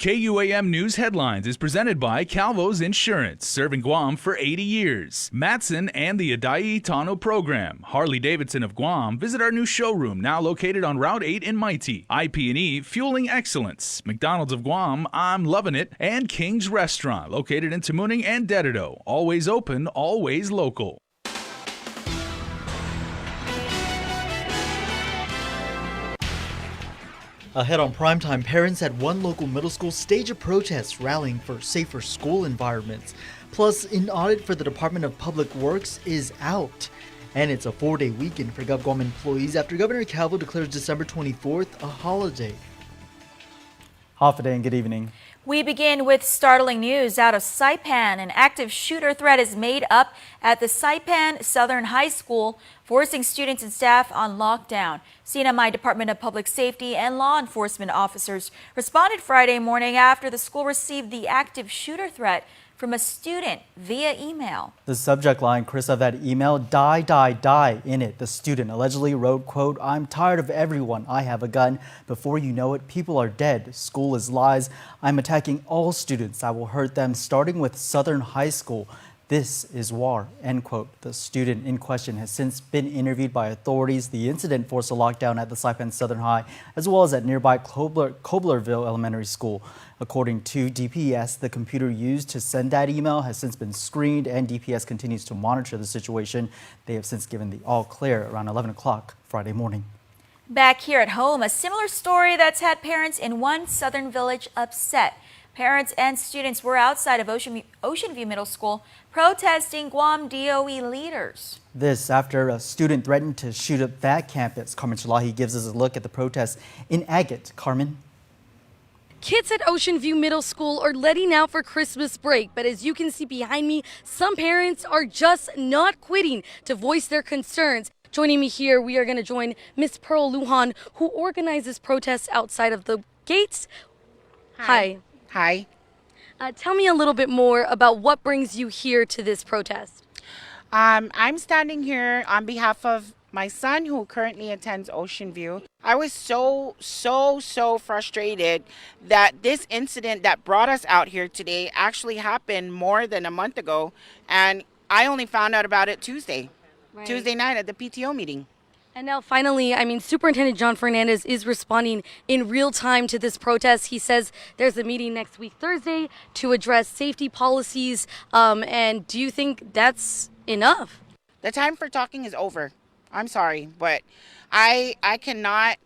KUAM News Headlines is presented by Calvo's Insurance, serving Guam for 80 years. Matson and the Adai Tano program. Harley-Davidson of Guam. Visit our new showroom, now located on Route 8 in Mighty. IP&E, fueling excellence. McDonald's of Guam, I'm loving it. And King's Restaurant, located in Tamuning and Dedido. Always open, always local. Ahead on primetime, parents at one local middle school stage a protest rallying for safer school environments. Plus, an audit for the Department of Public Works is out. And it's a 4-day weekend for GovGuam employees after Governor Calvo declares December 24th a holiday. Half a day and good evening. We begin with startling news out of Saipan. An active shooter threat is made up at the Saipan Southern High School, forcing students and staff on lockdown. CNMI Department of Public Safety and law enforcement officers responded Friday morning after the school received the active shooter threat from a student via email. The subject line, Chris, of that email, die, die, die. In it, the student allegedly wrote, quote, I'm tired of everyone. I have a gun. Before you know it, people are dead. School is lies. I'm attacking all students. I will hurt them, starting with Southern High School. This is war, end quote. The student in question has since been interviewed by authorities. The incident forced a lockdown at the Saipan Southern High, as well as at nearby Koblerville Elementary School. According to DPS, the computer used to send that email has since been screened, and DPS continues to monitor the situation. They have since given the all clear around 11 o'clock Friday morning. Back here at home, a similar story that's had parents in one southern village upset. Parents and students were outside of Ocean View Middle School protesting Guam DOE leaders. This after a student threatened to shoot up that campus. Carmen Chalahi gives us a look at the protests in Agate. Carmen? Kids at Ocean View Middle School are letting out for Christmas break, but as you can see behind me, some parents are just not quitting to voice their concerns. Joining me here, we are going to join Miss Pearl Lujan, who organizes protests outside of the gates. Hi. Hi. Tell me a little bit more about what brings you here to this protest. I'm standing here on behalf of my son who currently attends Ocean View. I was so frustrated that this incident that brought us out here today actually happened more than a month ago, and I only found out about it Tuesday night at the PTO meeting. And now finally, Superintendent John Fernandez is responding in real time to this protest. He says there's a meeting next week, Thursday, to address safety policies. And do you think that's enough? The time for talking is over. I'm sorry, but I cannot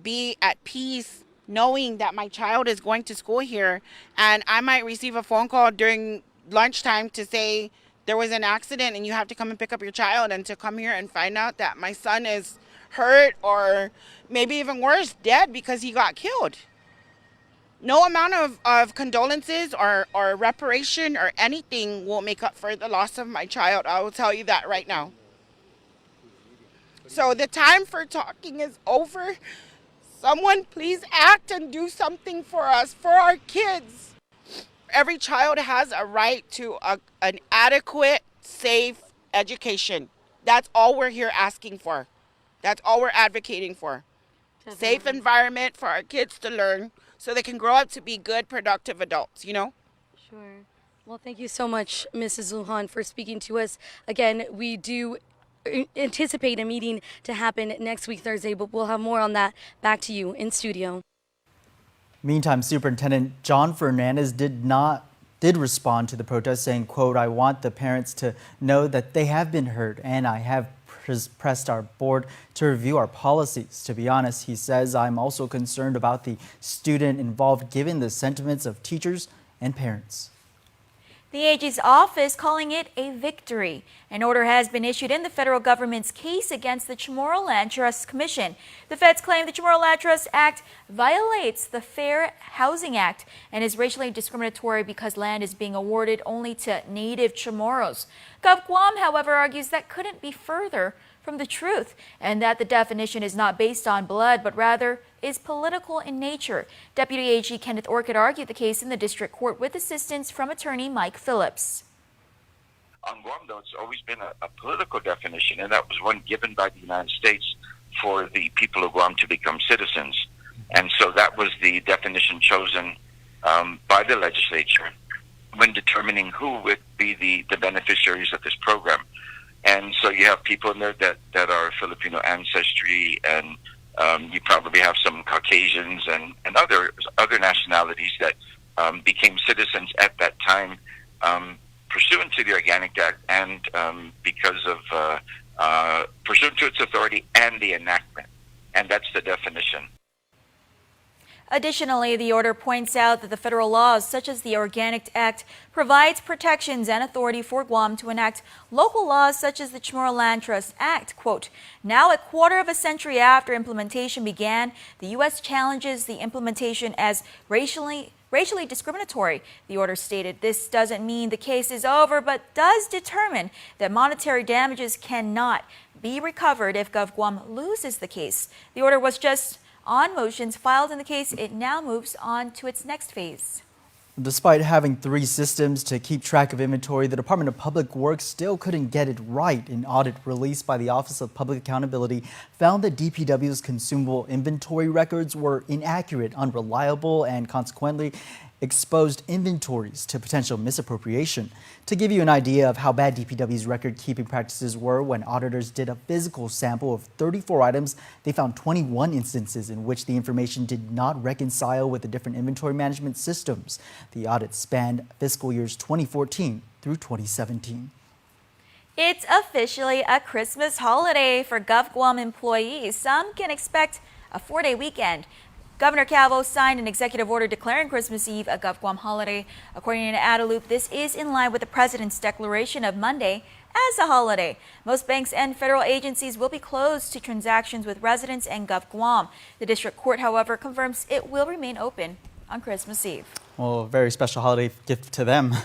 be at peace knowing that my child is going to school here and I might receive a phone call during lunchtime to say there was an accident and you have to come and pick up your child, and to come here and find out that my son is hurt or maybe even worse, dead because he got killed. No amount of condolences or reparation or anything will make up for the loss of my child. I will tell you that right now. So the time for talking is over. Someone please act and do something for us, for our kids. Every child has a right to an adequate, safe education. That's all we're here asking for. That's all we're advocating for. Definitely. Safe environment for our kids to learn so they can grow up to be good, productive adults, you know? Sure. Well, thank you so much, Mrs. Lujan, for speaking to us. Again, we do anticipate a meeting to happen next week, Thursday, but we'll have more on that. Back to you in studio. Meantime, Superintendent John Fernandez did respond to the protest, saying, quote, I want the parents to know that they have been heard, and I have pressed our board to review our policies. To be honest, he says, I'm also concerned about the student involved given the sentiments of teachers and parents. The AG's office calling it a victory. An order has been issued in the federal government's case against the Chamorro Land Trust Commission. The feds claim the Chamorro Land Trust Act violates the Fair Housing Act and is racially discriminatory because land is being awarded only to native Chamorros. GovGuam, however, argues that couldn't be further from the truth and that the definition is not based on blood, but rather is political in nature. Deputy AG Kenneth Orchid argued the case in the district court with assistance from attorney Mike Phillips. On Guam, though, it's always been a political definition, and that was one given by the United States for the people of Guam to become citizens. And so that was the definition chosen by the legislature when determining who would be the beneficiaries of this program. And so you have people in there that are Filipino ancestry, and you probably have some Caucasians and other nationalities that became citizens at that time pursuant to the Organic Act and because of pursuant to its authority and the enactment. And that's the definition. Additionally, the order points out that the federal laws, such as the Organic Act, provides protections and authority for Guam to enact local laws such as the Chamorro Land Trust Act. Quote, now a quarter of a century after implementation began, the U.S. challenges the implementation as racially discriminatory. The order stated this doesn't mean the case is over, but does determine that monetary damages cannot be recovered if GovGuam loses the case. The order was just on motions filed in the case. It now moves on to its next phase. Despite having 3 systems to keep track of inventory, the Department of Public Works still couldn't get it right. An audit released by the Office of Public Accountability found that DPW's consumable inventory records were inaccurate, unreliable, and consequently exposed inventories to potential misappropriation. To give you an idea of how bad DPW's record-keeping practices were, when auditors did a physical sample of 34 items, they found 21 instances in which the information did not reconcile with the different inventory management systems. The audit spanned fiscal years 2014 through 2017. It's officially a Christmas holiday for GovGuam employees. Some can expect a 4-day weekend. Governor Calvo signed an executive order declaring Christmas Eve a GovGuam holiday. According to Adaloop, this is in line with the president's declaration of Monday as a holiday. Most banks and federal agencies will be closed to transactions with residents and GovGuam. The district court, however, confirms it will remain open on Christmas Eve. Well, a very special holiday gift to them.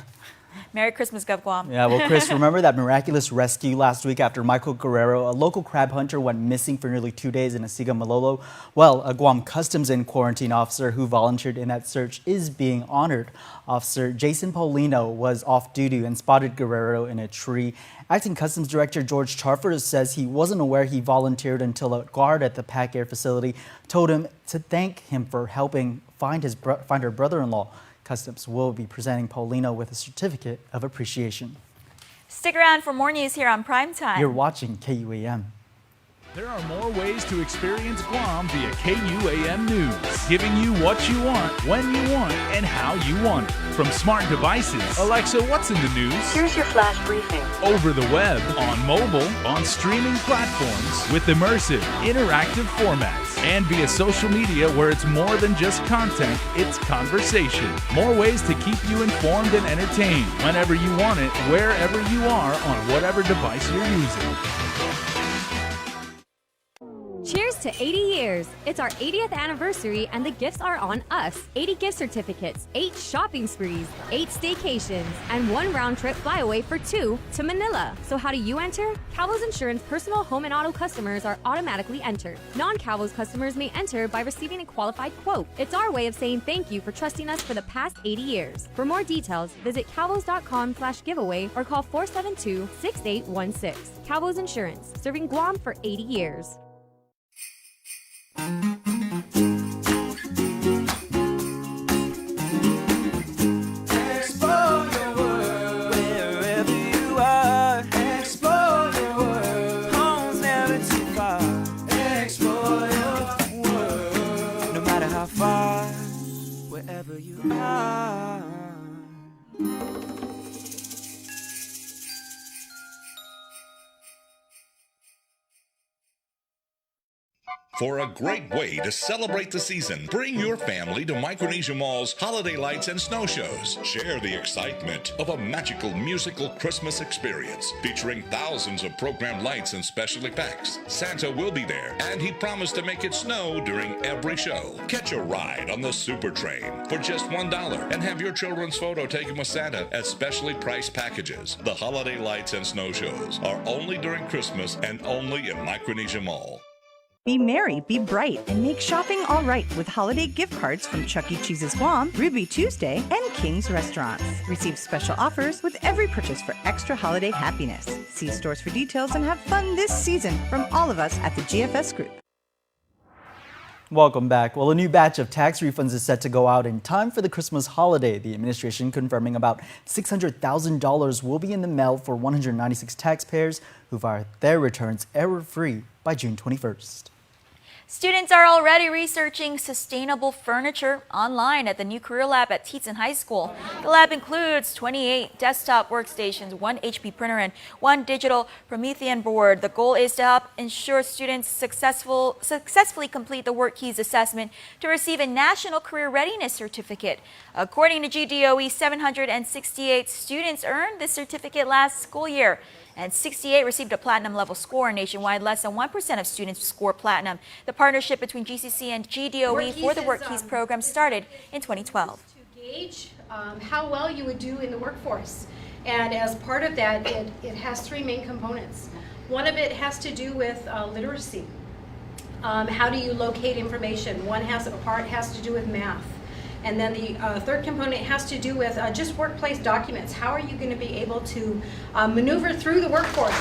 Merry Christmas, GovGuam. Yeah, well, Chris, remember that miraculous rescue last week after Michael Guerrero, a local crab hunter, went missing for nearly 2 days in Asiga, Malolo? Well, a Guam Customs and Quarantine officer who volunteered in that search is being honored. Officer Jason Paulino was off duty and spotted Guerrero in a tree. Acting Customs Director George Charford says he wasn't aware he volunteered until a guard at the PAC Air facility told him to thank him for helping find her brother-in-law. Customs will be presenting Paulino with a certificate of appreciation. Stick around for more news here on Primetime. You're watching KUAM. There are more ways to experience Guam via KUAM News, giving you what you want, when you want, and how you want it. From smart devices, Alexa, what's in the news? Here's your flash briefing. Over the web, on mobile, on streaming platforms, with immersive, interactive formats, and via social media where it's more than just content, it's conversation. More ways to keep you informed and entertained whenever you want it, wherever you are, on whatever device you're using. Cheers to 80 years! It's our 80th anniversary and the gifts are on us. 80 gift certificates, 8 shopping sprees, 8 staycations, and 1 round-trip flyaway for 2 to Manila. So how do you enter? Calvo's Insurance personal home and auto customers are automatically entered. Non-Calvo's customers may enter by receiving a qualified quote. It's our way of saying thank you for trusting us for the past 80 years. For more details, visit calvos.com/giveaway or call 472-6816. Calvo's Insurance, serving Guam for 80 years. Explore your world wherever you are. Explore your world, home's never too far. Explore your world, no matter how far, wherever you are. For a great way to celebrate the season, bring your family to Micronesia Mall's Holiday Lights and Snow Shows. Share the excitement of a magical musical Christmas experience featuring thousands of programmed lights and special effects. Santa will be there, and he promised to make it snow during every show. Catch a ride on the Super Train for just $1 and have your children's photo taken with Santa at specially priced packages. The Holiday Lights and Snow Shows are only during Christmas and only in Micronesia Mall. Be merry, be bright, and make shopping all right with holiday gift cards from Chuck E. Cheese's Guam, Ruby Tuesday, and King's Restaurants. Receive special offers with every purchase for extra holiday happiness. See stores for details and have fun this season from all of us at the GFS Group. Welcome back. Well, a new batch of tax refunds is set to go out in time for the Christmas holiday. The administration confirming about $600,000 will be in the mail for 196 taxpayers who filed their returns error-free by June 21st. Students are already researching sustainable furniture online at the new career lab at Tietzen High School. The lab includes 28 desktop workstations, 1 HP printer, and 1 digital Promethean board. The goal is to help ensure students successfully complete the Work Keys assessment to receive a National Career Readiness Certificate. According to GDOE, 768 students earned this certificate last school year, and 68 received a platinum level score. Nationwide, less than 1% of students score platinum. The partnership between GCC and GDOE for the Work Keys program started in 2012. To gauge how well you would do in the workforce. And as part of that, it has 3 main components. One of it has to do with literacy. How do you locate information? One part has to do with math. And then the third component has to do with just workplace documents. How are you going to be able to maneuver through the workforce?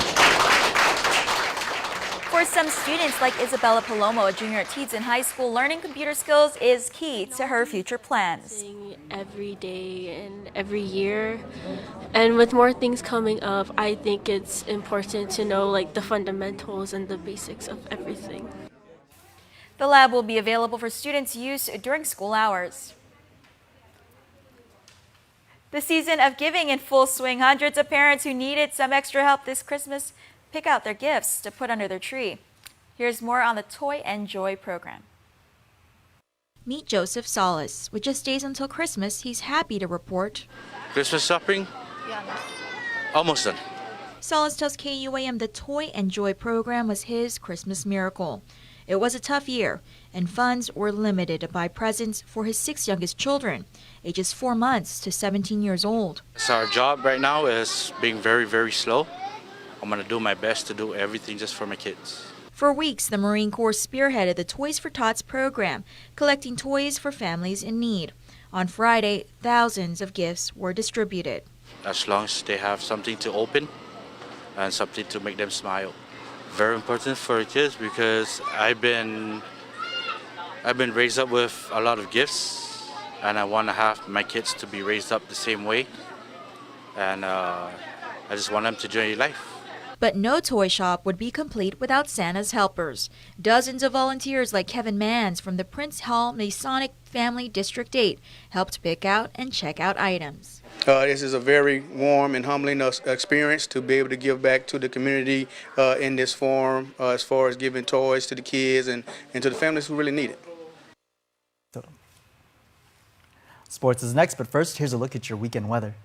For some students like Isabella Palomo, a junior at Tietzen High School, learning computer skills is key to her future plans. Every day and every year, and with more things coming up, I think it's important to know like the fundamentals and the basics of everything. The lab will be available for students' use during school hours. The season of giving in full swing. Hundreds of parents who needed some extra help this Christmas pick out their gifts to put under their tree. Here's more on the Toy and Joy program. Meet Joseph Solis. With just days until Christmas, he's happy to report. Christmas shopping? Almost done. Solis tells KUAM the Toy and Joy program was his Christmas miracle. It was a tough year, and funds were limited to buy presents for his 6 youngest children, ages 4 months to 17 years old. So our job right now is being very, very slow. I'm going to do my best to do everything just for my kids. For weeks, the Marine Corps spearheaded the Toys for Tots program, collecting toys for families in need. On Friday, thousands of gifts were distributed. As long as they have something to open and something to make them smile. Very important for kids because I've been raised up with a lot of gifts, and I want to have my kids to be raised up the same way, and I just want them to enjoy life. But no toy shop would be complete without Santa's helpers. Dozens of volunteers like Kevin Mans from the Prince Hall Masonic Family District 8 helped pick out and check out items. This is a very warm and humbling experience to be able to give back to the community in this form, as far as giving toys to the kids and to the families who really need it. Sports is next, but first, here's a look at your weekend weather.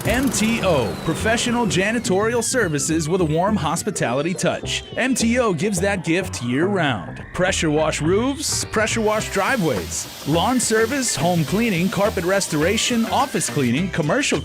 MTO, professional janitorial services with a warm hospitality touch. MTO gives that gift year-round. Pressure wash roofs, pressure wash driveways, lawn service, home cleaning, carpet restoration, office cleaning, commercial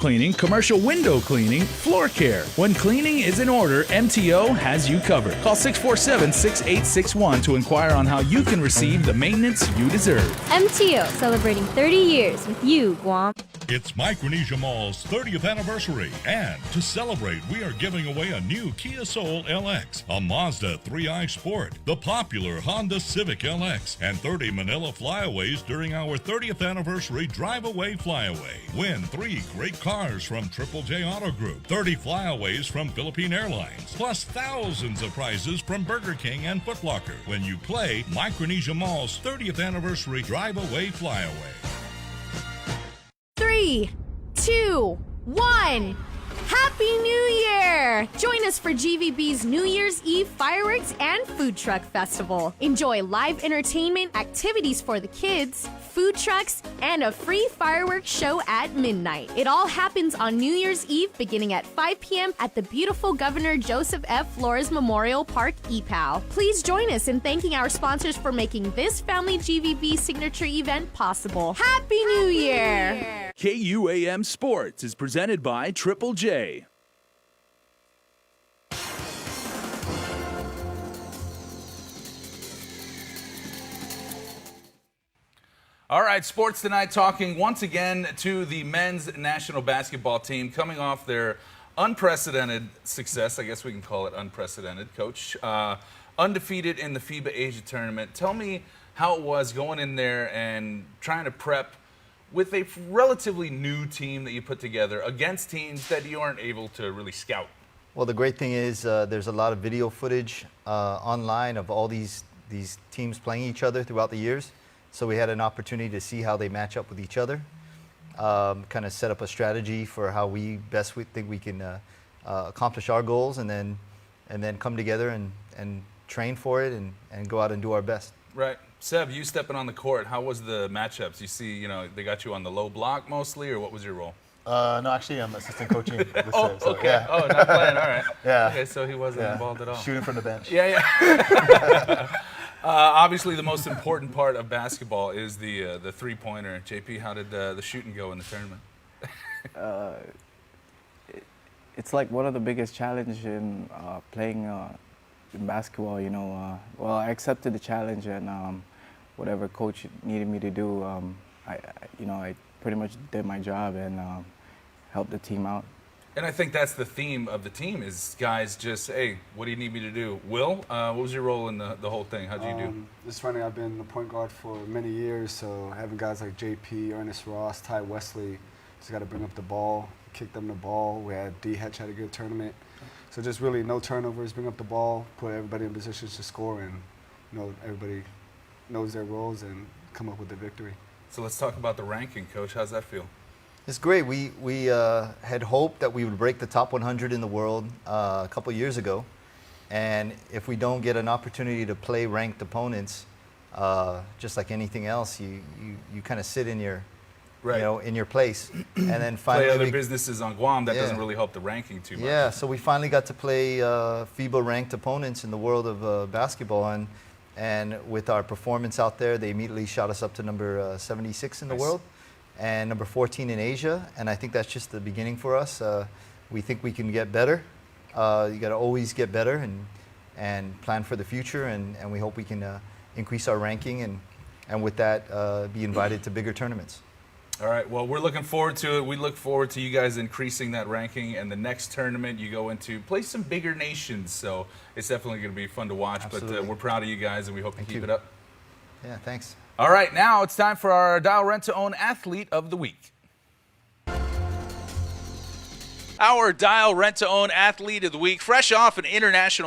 window cleaning, floor care. When cleaning is in order, MTO has you covered. Call 647-6861 to inquire on how you can receive the maintenance you deserve. MTO, celebrating 30 years with you, Guam. It's Micronesia Mall's 30th anniversary, and to celebrate, we are giving away a new Kia Soul LX, a Mazda 3i Sport, the popular Honda Civic LX, and 30 Manila Flyaways during our 30th anniversary Drive-Away Flyaway. Win 3 great cars from Triple J Auto Group, 30 Flyaways from Philippine Airlines, plus thousands of prizes from Burger King and Foot Locker when you play Micronesia Mall's 30th anniversary Drive-Away Flyaway. 3, 2, 1. Happy New Year! Join us for GVB's New Year's Eve fireworks and food truck festival. Enjoy live entertainment, activities for the kids, food trucks, and a free fireworks show at midnight. It all happens on New Year's Eve beginning at 5 p.m. at the beautiful Governor Joseph F. Flores Memorial Park, EPOW. Please join us in thanking our sponsors for making this Family GVB signature event possible. Happy New Year! KUAM Sports is presented by Triple J. All right, sports tonight, talking once again to the men's national basketball team coming off their unprecedented success. I guess we can call it unprecedented, Coach. Undefeated in the FIBA Asia tournament. Tell me how it was going in there and trying to prep with a relatively new team that you put together against teams that you aren't able to really scout. Well, the great thing is there's a lot of video footage online of all these teams playing each other throughout the years. So we had an opportunity to see how they match up with each other, kind of set up a strategy for how we think we can accomplish our goals, and then come together and train for it and go out and do our best. Right. Seb, you stepping on the court, how was the matchups? You see, they got you on the low block mostly, or what was your role? No, actually, I'm assistant coaching. With Oh, so, okay. Yeah. Oh, not playing. All right. Yeah. Okay, so he wasn't involved at all. Shooting from the bench. Yeah. Obviously, the most important part of basketball is the three-pointer. JP, how did the shooting go in the tournament? It's like one of the biggest challenges in playing in basketball. Well, I accepted the challenge, and whatever coach needed me to do, I pretty much did my job and helped the team out. And I think that's the theme of the team is guys just, hey, what do you need me to do? Will, what was your role in the whole thing? How'd you do? Just funny, I've been the point guard for many years, so having guys like JP, Ernest Ross, Ty Wesley, just got to bring up the ball, kick them the ball. We had D Hetch had a good tournament. So just really no turnovers, bring up the ball, put everybody in positions to score, and everybody knows their roles and come up with the victory. So let's talk about the ranking, Coach. How's that feel? It's great. We had hoped that we would break the top 100 in the world a couple years ago, and if we don't get an opportunity to play ranked opponents, just like anything else, you kind of sit in your in your place, and then finally play other businesses on Guam. That Yeah. doesn't really help the ranking too much. Yeah, so we finally got to play FIBA ranked opponents in the world of basketball, and with our performance out there, they immediately shot us up to number 76 in the world. And number 14 in Asia, and I think that's just the beginning for us. We think we can get better. You got to always get better and plan for the future, and we hope we can increase our ranking and with that be invited to bigger tournaments. All right, well, we're looking forward to it. We look forward to you guys increasing that ranking, and the next tournament you go into, play some bigger nations, so it's definitely going to be fun to watch. Absolutely. But we're proud of you guys, and we hope to keep it up. Yeah, thanks. All right, now it's time for our Dial Rent to Own Athlete of the Week. Our Dial Rent to Own Athlete of the Week, fresh off an international